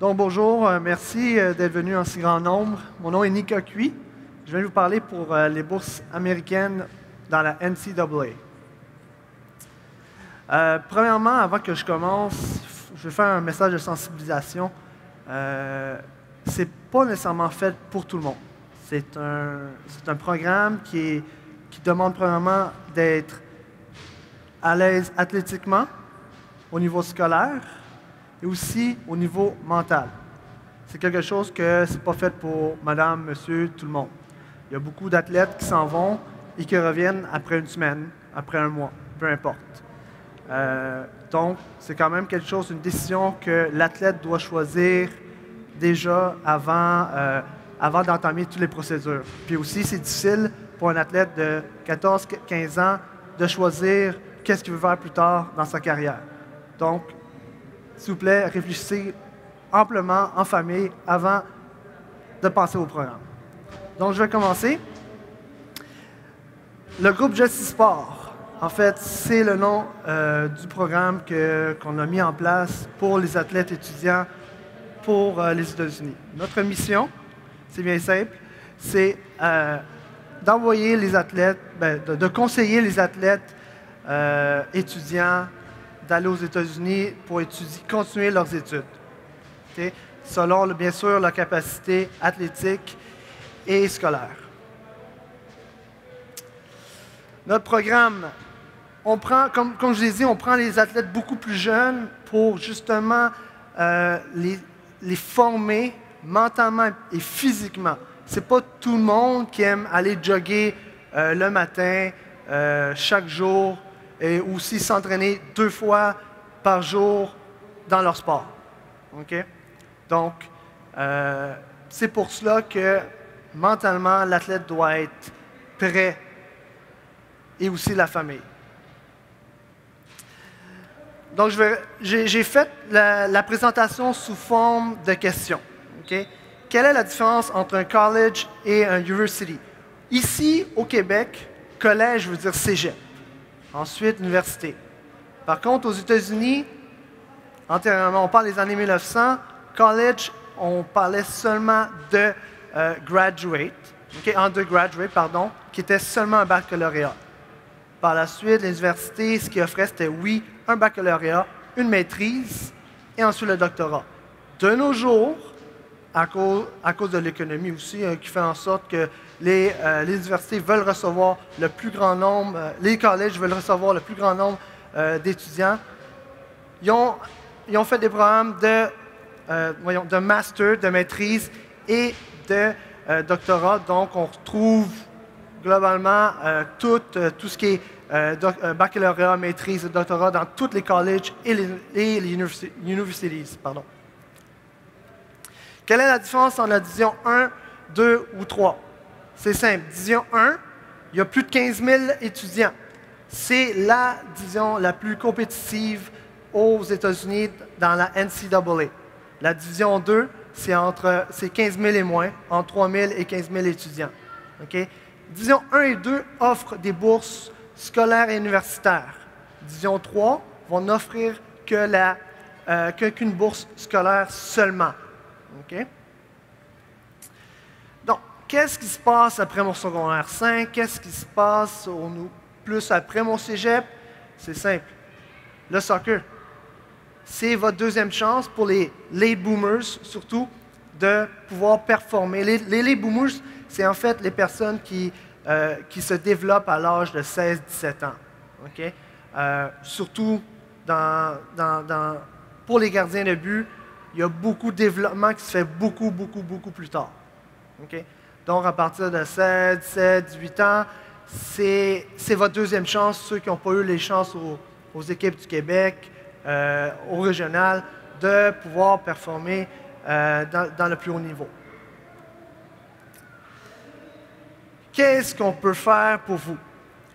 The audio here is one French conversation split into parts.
Donc bonjour, merci d'être venu en si grand nombre. Mon nom est Nika Cui. Je viens vous parler pour les bourses américaines dans la NCAA. Premièrement, avant que je commence, je vais faire un message de sensibilisation. C'est pas nécessairement fait pour tout le monde. C'est un programme qui demande premièrement d'être à l'aise athlétiquement, au niveau scolaire, et aussi au niveau mental. C'est quelque chose que c'est pas fait pour madame, monsieur, tout le monde. Il y a beaucoup d'athlètes qui s'en vont et qui reviennent après une semaine, après un mois, peu importe. Donc, c'est quand même quelque chose, une décision que l'athlète doit choisir déjà avant d'entamer toutes les procédures. Puis aussi, c'est difficile pour un athlète de 14-15 ans de choisir qu'est-ce qu'il veut faire plus tard dans sa carrière. Donc, s'il vous plaît, réfléchissez amplement en famille avant de passer au programme. Donc, je vais commencer. Le groupe Justice Sport, en fait, c'est le nom du programme qu'on a mis en place pour les athlètes étudiants pour les États-Unis. Notre mission, c'est bien simple, c'est d'envoyer les athlètes, de conseiller les athlètes étudiants d'aller aux États-Unis pour continuer leurs études. Okay? Selon, bien sûr, leur capacité athlétique et scolaire. Notre programme, comme je l'ai dit, on prend les athlètes beaucoup plus jeunes pour justement les former mentalement et physiquement. Ce n'est pas tout le monde qui aime aller jogger le matin, chaque jour, et aussi s'entraîner 2 fois par jour dans leur sport. Okay? Donc, c'est pour cela que mentalement, l'athlète doit être prêt et aussi la famille. Donc, j'ai fait la présentation sous forme de questions. Okay? Quelle est la différence entre un college et un university? Ici, au Québec, collège veut dire cégep. Ensuite, université. Par contre, aux États-Unis, antérieurement, on parle des années 1900, college, on parlait seulement de graduate, undergraduate, pardon, qui était seulement un baccalauréat. Par la suite, les universités, ce qu'ils offraient, c'était oui, un baccalauréat, une maîtrise et ensuite le doctorat. De nos jours, à cause de l'économie aussi, qui fait en sorte que les universités veulent recevoir le plus grand nombre, les collèges veulent recevoir le plus grand nombre d'étudiants. Ils ont fait des programmes de master, de maîtrise et de doctorat. Donc, on retrouve globalement tout ce qui est baccalauréat, maîtrise et doctorat dans tous les collèges et les universities. Pardon. Quelle est la différence entre la division 1, 2 ou 3? C'est simple. Division 1, il y a plus de 15 000 étudiants. C'est la division la plus compétitive aux États-Unis dans la NCAA. La division 2, c'est 15 000 et moins, entre 3 000 et 15 000 étudiants. Okay? Division 1 et 2 offrent des bourses scolaires et universitaires. Division 3 vont n'offrir qu'une bourse scolaire seulement. Okay? Donc, qu'est-ce qui se passe après mon secondaire 5? Qu'est-ce qui se passe plus après mon cégep? C'est simple. Le soccer. C'est votre deuxième chance pour les late boomers, surtout, de pouvoir performer. Les late boomers, c'est en fait les personnes qui se développent à l'âge de 16-17 ans. Okay? Surtout pour les gardiens de but, il y a beaucoup de développement qui se fait beaucoup plus tard. Okay? Donc, à partir de 16, 17, 18 ans, c'est votre deuxième chance, ceux qui n'ont pas eu les chances aux équipes du Québec, au régional, de pouvoir performer dans le plus haut niveau. Qu'est-ce qu'on peut faire pour vous?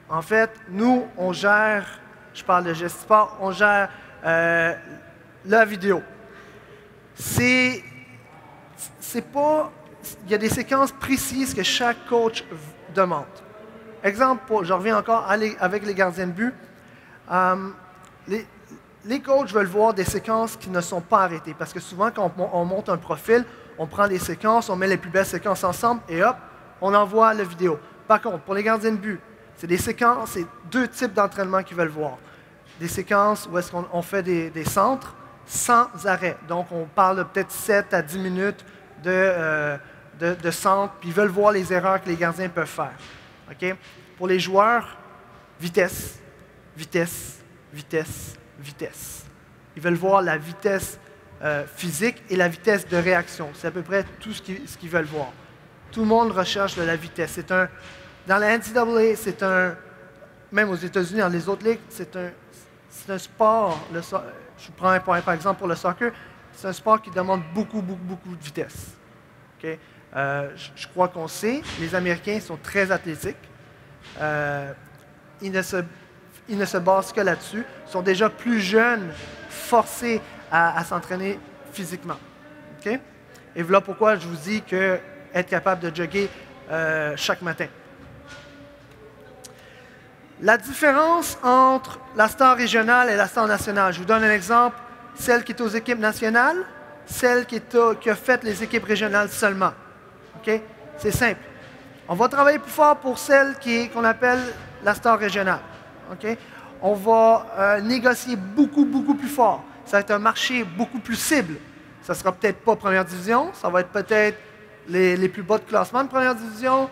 En fait, nous, on gère, je parle de Justice Sport, on gère la vidéo. C'est pas... Il y a des séquences précises que chaque coach demande. Exemple, je reviens encore avec les gardiens de but. les coachs veulent voir des séquences qui ne sont pas arrêtées. Parce que souvent, quand on monte un profil, on prend les séquences, on met les plus belles séquences ensemble et hop, on envoie la vidéo. Par contre, pour les gardiens de but, c'est des séquences, c'est deux types d'entraînement qu'ils veulent voir. Des séquences où est-ce qu'on fait des centres sans arrêt. Donc, on parle de peut-être 7 à 10 minutes de centre, puis ils veulent voir les erreurs que les gardiens peuvent faire. OK? Pour les joueurs, vitesse, vitesse, vitesse, vitesse. Ils veulent voir la vitesse physique et la vitesse de réaction. C'est à peu près tout ce qu'ils veulent voir. Tout le monde recherche de la vitesse. Dans la NCAA, même aux États-Unis, dans les autres ligues, c'est un sport. Je prends par exemple pour le soccer, c'est un sport qui demande beaucoup, beaucoup, beaucoup de vitesse. Okay? Je crois qu'on sait, les Américains sont très athlétiques. Ils ne se basent que là-dessus. Ils sont déjà plus jeunes, forcés à s'entraîner physiquement. Okay? Et voilà pourquoi je vous dis qu'être capable de jogger chaque matin. La différence entre la star régionale et la star nationale. Je vous donne un exemple. Celle qui est aux équipes nationales, celle qui a fait les équipes régionales seulement. Okay? C'est simple. On va travailler plus fort pour celle qu'on appelle la star régionale. Okay? On va négocier beaucoup, beaucoup plus fort. Ça va être un marché beaucoup plus cible. Ça ne sera peut-être pas première division, ça va être peut-être les plus bas de classement de première division,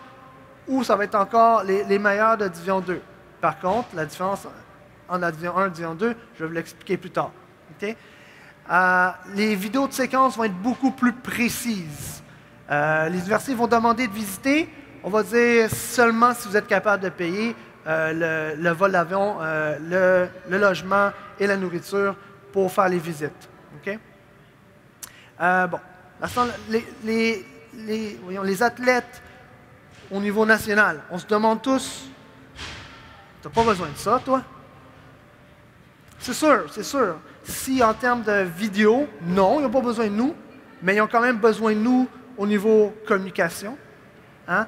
ou ça va être encore les meilleurs de division 2. Par contre, la différence entre la division 1 et la division 2, je vais vous l'expliquer plus tard. Okay? Les vidéos de séquence vont être beaucoup plus précises. Les universités vont demander de visiter. On va dire seulement si vous êtes capable de payer le vol d'avion, le logement et la nourriture pour faire les visites. Okay? Bon, les athlètes au niveau national, on se demande tous, tu n'as pas besoin de ça, toi? C'est sûr, c'est sûr. Si en termes de vidéo, non, ils n'ont pas besoin de nous, mais ils ont quand même besoin de nous au niveau communication. Hein?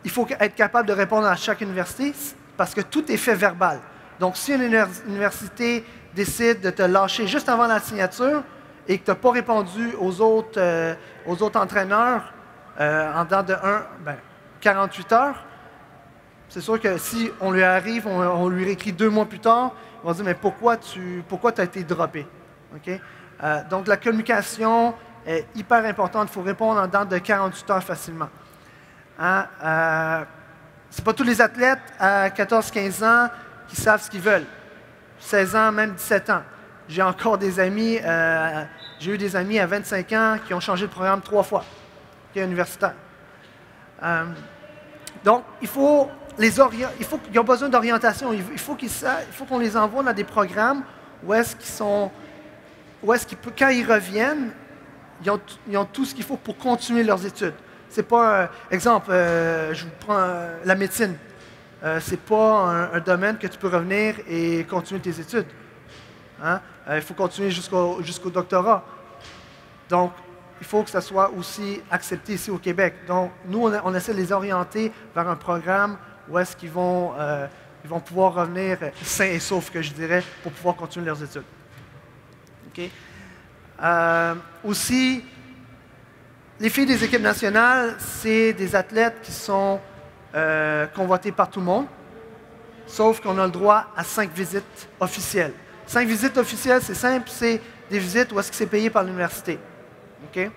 Il faut être capable de répondre à chaque université parce que tout est fait verbal. Donc, si une université décide de te lâcher juste avant la signature et que tu n'as pas répondu aux autres entraîneurs en dedans de 48 heures, c'est sûr que si on lui arrive, on lui réécrit 2 mois plus tard, on va dire, mais pourquoi tu as été droppé? Okay? Donc, la communication est hyper importante. Il faut répondre en dedans de 48 heures facilement. Hein? Ce n'est pas tous les athlètes à 14-15 ans qui savent ce qu'ils veulent. 16 ans, même 17 ans. J'ai encore des amis, j'ai eu des amis à 25 ans qui ont changé de programme 3 fois, qui est universitaire. Donc, ils ont besoin d'orientation. Il faut qu'on les envoie dans des programmes où est-ce quand ils reviennent, ils ont tout ce qu'il faut pour continuer leurs études. C'est pas, exemple, je vous prends la médecine. C'est pas un domaine que tu peux revenir et continuer tes études. Hein? Il faut continuer jusqu'au doctorat. Donc, il faut que ça soit aussi accepté ici au Québec. Donc, nous, on essaie de les orienter vers un programme où est-ce qu'ils vont pouvoir revenir sains et saufs, que je dirais, pour pouvoir continuer leurs études. Okay? Aussi, les filles des équipes nationales, c'est des athlètes qui sont convoités par tout le monde, sauf qu'on a le droit à 5 visites officielles. 5 visites officielles, c'est simple, c'est des visites où est-ce que c'est payé par l'université. Okay?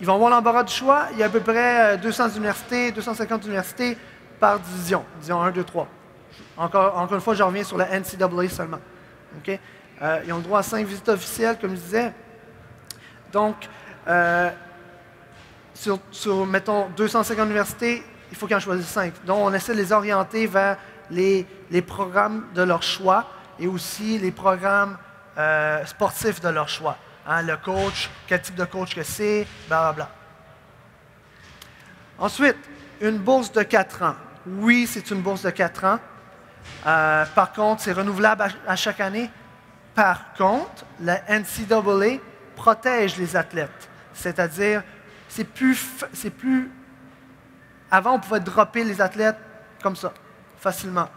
Ils vont avoir l'embarras du choix. Il y a à peu près 200 universités, 250 universités par division. Division 1, 2, 3. Encore une fois, je reviens sur la NCAA seulement. Okay? Ils ont le droit à 5 visites officielles, comme je disais. Donc, sur, mettons, 250 universités, il faut qu'ils en choisissent 5. Donc, on essaie de les orienter vers les programmes de leur choix et aussi les programmes sportifs de leur choix. Hein, le coach, quel type de coach que c'est, blablabla. Ensuite, une bourse de 4 ans. Oui, c'est une bourse de 4 ans. Par contre, c'est renouvelable à chaque année. Par contre, la NCAA protège les athlètes. C'est-à-dire, c'est plus... Avant, on pouvait dropper les athlètes comme ça, facilement.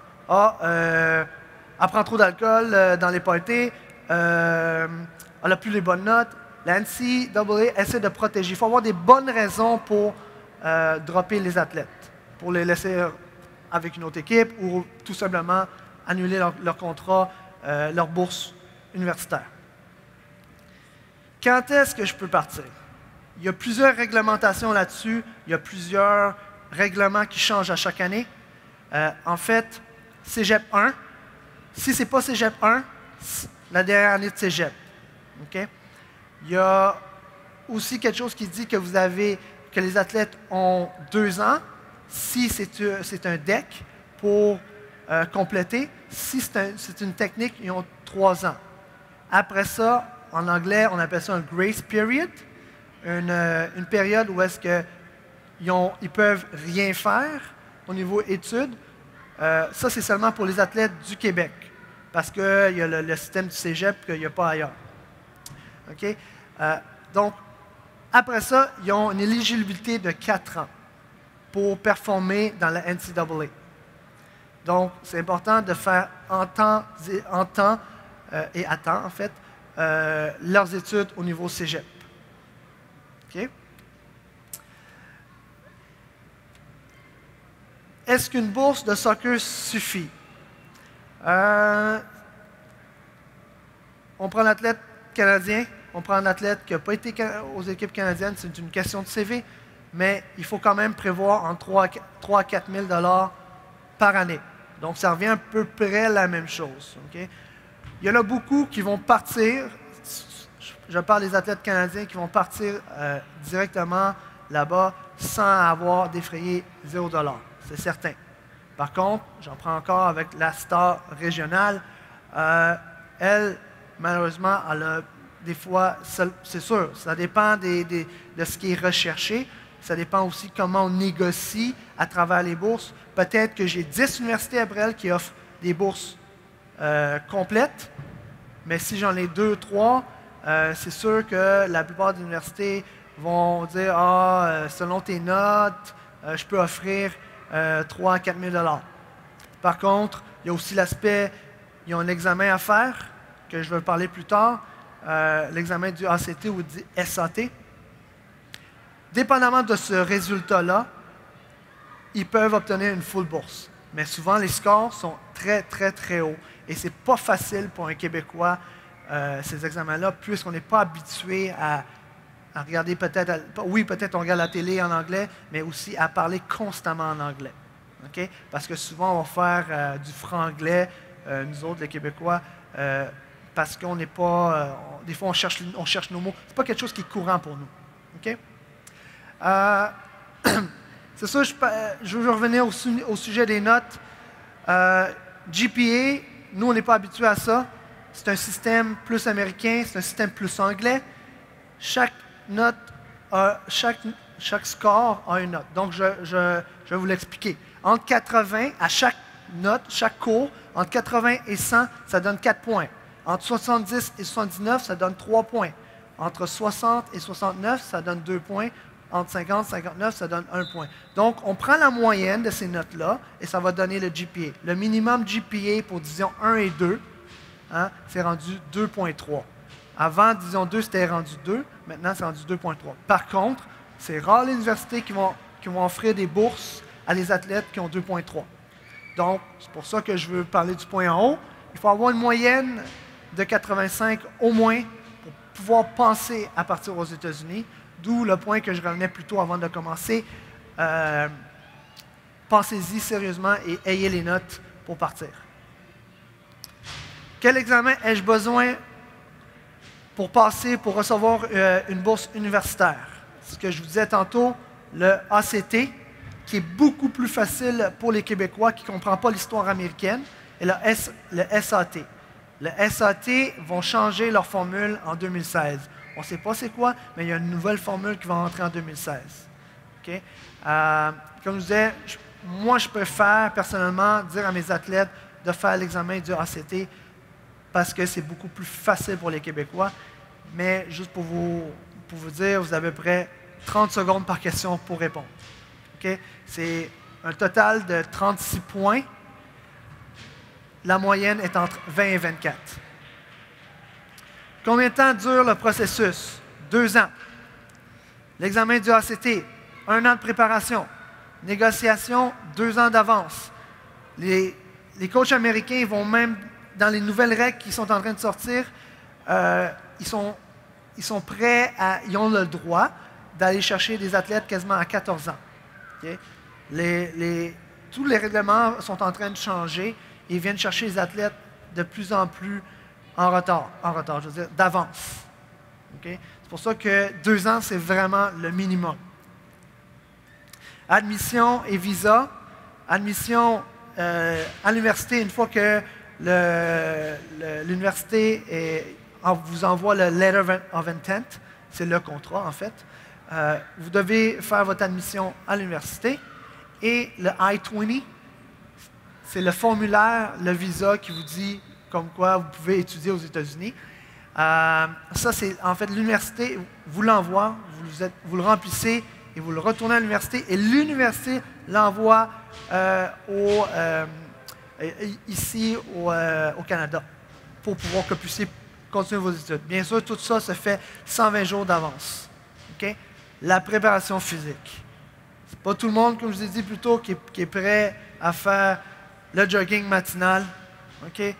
elle prend trop d'alcool dans les parties, elle n'a plus les bonnes notes. La NCAA essaie de protéger. Il faut avoir des bonnes raisons pour dropper les athlètes, pour les laisser avec une autre équipe ou tout simplement annuler leur contrat, leur bourse universitaire. Quand est-ce que je peux partir? Il y a plusieurs réglementations là-dessus. Il y a plusieurs règlements qui changent à chaque année. En fait, Cégep 1, si ce n'est pas Cégep 1, la dernière année de Cégep. Okay? Il y a aussi quelque chose qui dit que les athlètes ont 2 ans, si c'est un deck pour compléter. Si c'est une technique, ils ont 3 ans. Après ça, en anglais, on appelle ça un grace period, une période où est-ce qu'ils peuvent rien faire au niveau études. Ça, c'est seulement pour les athlètes du Québec, parce qu'il y a le système du cégep qu'il n'y a pas ailleurs. Okay? Donc, après ça, ils ont une éligibilité de 4 ans pour performer dans la NCAA. Donc, c'est important de faire en temps et à temps, en fait, leurs études au niveau cégep. Okay? Est-ce qu'une bourse de soccer suffit? On prend l'athlète canadien, on prend un athlète qui n'a pas été aux équipes canadiennes, c'est une question de CV, mais il faut quand même prévoir entre 3 à 4 000 $ par année. Donc, ça revient à peu près la même chose. Okay? Il y en a beaucoup qui vont partir, je parle des athlètes canadiens qui vont partir directement là-bas sans avoir défrayé 0 $. C'est certain. Par contre, j'en prends encore avec la star régionale. Elle, malheureusement, elle a des fois, c'est sûr, ça dépend de ce qui est recherché. Ça dépend aussi comment on négocie à travers les bourses. Peut-être que j'ai 10 universités après elle qui offrent des bourses complètes, mais si j'en ai 2, 3, c'est sûr que la plupart des universités vont dire selon tes notes, je peux offrir 3 à 4 000 $. Par contre, il y a aussi l'aspect, il y a un examen à faire, que je vais parler plus tard, l'examen du ACT ou du SAT. Dépendamment de ce résultat-là, ils peuvent obtenir une full bourse. Mais souvent, les scores sont très, très, très hauts. Et ce n'est pas facile pour un Québécois, ces examens-là, puisqu'on n'est pas habitué à regarder peut-être, oui, peut-être on regarde la télé en anglais, mais aussi à parler constamment en anglais. Okay? Parce que souvent, on va faire du franglais, nous autres, les Québécois, parce qu'on n'est pas, des fois, on cherche nos mots. Ce n'est pas quelque chose qui est courant pour nous. Okay? C'est ça, je veux revenir au sujet des notes. GPA, nous, on n'est pas habitué à ça. C'est un système plus américain, c'est un système plus anglais. Chaque score a une note. Donc, je vais vous l'expliquer. Entre 80, à chaque note, chaque cours, entre 80 et 100, ça donne 4 points. Entre 70 et 79, ça donne 3 points. Entre 60 et 69, ça donne 2 points. Entre 50 et 59, ça donne 1 point. Donc, on prend la moyenne de ces notes-là et ça va donner le GPA. Le minimum GPA pour, disons, 1 et 2, c'est rendu 2,3. Avant, disons, 2, c'était rendu 2. Maintenant, c'est rendu 2,3. Par contre, c'est rare les universités qui vont offrir des bourses à les athlètes qui ont 2,3. Donc, c'est pour ça que je veux parler du point en haut. Il faut avoir une moyenne de 85 au moins pour pouvoir penser à partir aux États-Unis. D'où le point que je revenais plus tôt avant de commencer. Pensez-y sérieusement et ayez les notes pour partir. Quel examen ai-je besoin pour passer, pour recevoir une bourse universitaire? Ce que je vous disais tantôt, le ACT, qui est beaucoup plus facile pour les Québécois qui ne comprennent pas l'histoire américaine, et le SAT. Le SAT vont changer leur formule en 2016. On ne sait pas c'est quoi, mais il y a une nouvelle formule qui va entrer en 2016. Okay? Comme je disais, moi, je préfère personnellement dire à mes athlètes de faire l'examen du ACT parce que c'est beaucoup plus facile pour les Québécois. Mais juste pour vous dire, vous avez à peu près 30 secondes par question pour répondre. Okay? C'est un total de 36 points. la moyenne est entre 20 et 24. Combien de temps dure le processus? 2 ans. L'examen du ACT, 1 an de préparation. Négociation, 2 ans d'avance. Les coachs américains vont même, dans les nouvelles règles qui sont en train de sortir, ils sont prêts ils ont le droit d'aller chercher des athlètes quasiment à 14 ans. Okay? Tous les règlements sont en train de changer et ils viennent chercher les athlètes de plus en plus en retard, je veux dire, d'avance. Okay? C'est pour ça que 2 ans, c'est vraiment le minimum. Admission et visa. Admission à l'université, une fois que l'université vous envoie le Letter of Intent, c'est le contrat en fait, vous devez faire votre admission à l'université et le I-20, c'est le formulaire, le visa qui vous dit comme quoi vous pouvez étudier aux États-Unis. Ça, c'est en fait l'université vous l'envoie, vous le remplissez et vous le retournez à l'université et l'université l'envoie ici au Canada pour pouvoir que vous puissiez continuer vos études. Bien sûr, tout ça se fait 120 jours d'avance. Okay? La préparation physique. Ce n'est pas tout le monde, comme je vous ai dit plus tôt, qui est prêt à faire le jogging matinal. Okay?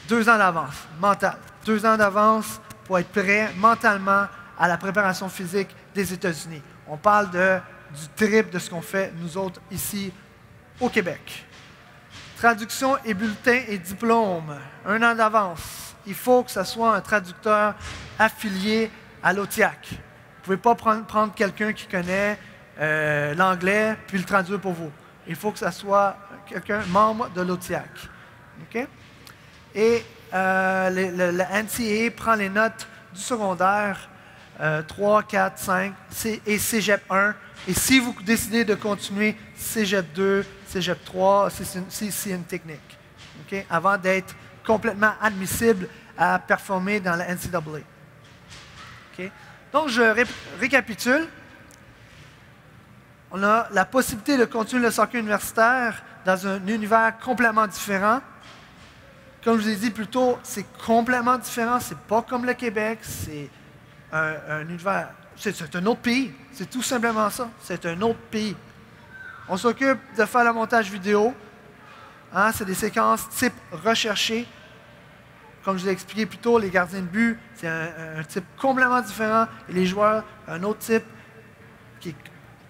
2 ans d'avance, mental. 2 ans d'avance pour être prêt mentalement à la préparation physique des États-Unis. On parle du triple de ce qu'on fait, nous autres, ici, au Québec. Traduction et bulletin et diplôme. 1 an d'avance. Il faut que ce soit un traducteur affilié à l'OTIAC. Vous ne pouvez pas prendre quelqu'un qui connaît l'anglais puis le traduire pour vous. Il faut que ce soit quelqu'un membre de l'OTIAC. Okay? Et le NCAA prend les notes du secondaire 3, 4, 5 et Cégep 1. Et si vous décidez de continuer Cégep 2, Cégep 3, c'est une technique. Okay? Avant d'être complètement admissible à performer dans la NCAA. Okay? Donc, je récapitule. On a la possibilité de continuer le soccer universitaire dans un univers complètement différent. Comme je vous ai dit plus tôt, c'est complètement différent. Ce n'est pas comme le Québec. C'est un univers. C'est un autre pays. C'est tout simplement ça. C'est un autre pays. On s'occupe de faire le montage vidéo. Hein, c'est des séquences type recherché. Comme je vous ai expliqué plus tôt, les gardiens de but, c'est un type complètement différent. Et les joueurs, un autre type qui est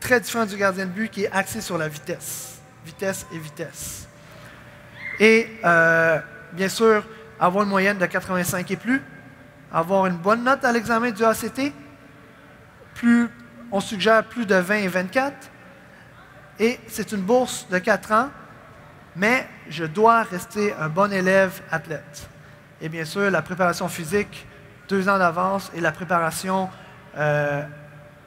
très différent du gardien de but, qui est axé sur la vitesse. Vitesse et vitesse. Et bien sûr, avoir une moyenne de 85 et plus, avoir une bonne note à l'examen du ACT, on suggère plus de 20 et 24, et c'est une bourse de 4 ans, mais je dois rester un bon élève athlète. Et bien sûr, la préparation physique, 2 ans d'avance, et la préparation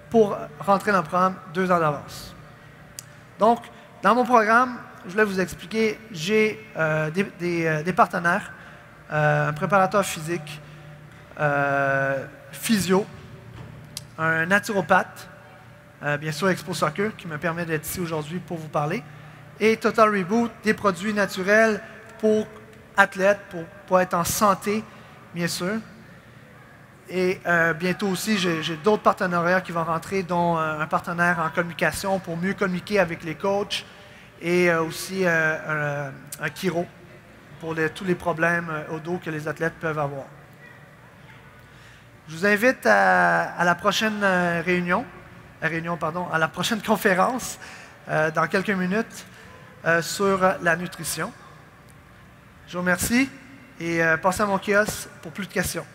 pour rentrer dans le programme, 2 ans d'avance. Donc, dans mon programme, je voulais vous expliquer, j'ai des partenaires, un préparateur physique, physio, un naturopathe, bien sûr Expo Soccer, qui me permet d'être ici aujourd'hui pour vous parler, et Total Reboot, des produits naturels pour athlètes, pour être en santé, bien sûr. Et bientôt aussi, j'ai d'autres partenariats qui vont rentrer, dont un partenaire en communication pour mieux communiquer avec les coachs, et aussi un chiro pour tous les problèmes au dos que les athlètes peuvent avoir. Je vous invite à la prochaine à la prochaine conférence dans quelques minutes sur la nutrition. Je vous remercie et passez à mon kiosque pour plus de questions.